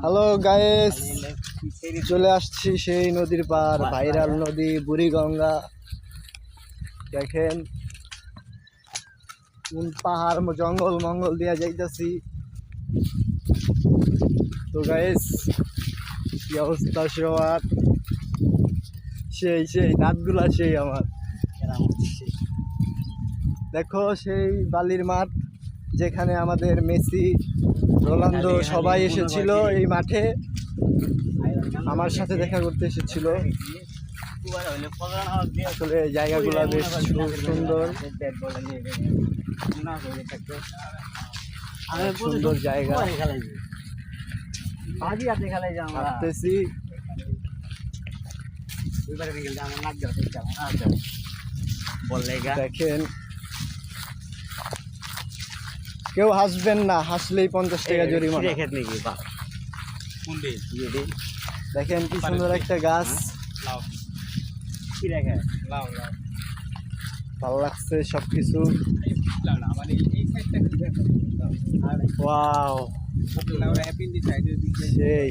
Hello guys, চলে আসছি সেই নদীর পার, ভাইরাল নদী বুড়িগঙ্গা। দেখেন কোন পাহাড় জঙ্গল মঙ্গল দিয়া যাইতাছি। তো গাইস কি অবস্থা সবার, সেই সেই দাঁতগুলা সেই আমার। দেখো সেই বালির মাঠ, যেখানে আমাদের মেসি রোনালদো সবাই এসেছিল। এই মাঠে আমার সাথে দেখা করতে এসেছিল। আসলে জায়গাগুলো বেশ সুন্দর, সুন্দর জায়গা। ভাবতেছি দেখেন, কেউ হাসবেন না, হাসলেই 50 টাকা জরিমানা। দেখেন কি সুন্দর একটা গাছ, ভালো লাগছে সবকিছু। ওয়াও, সেই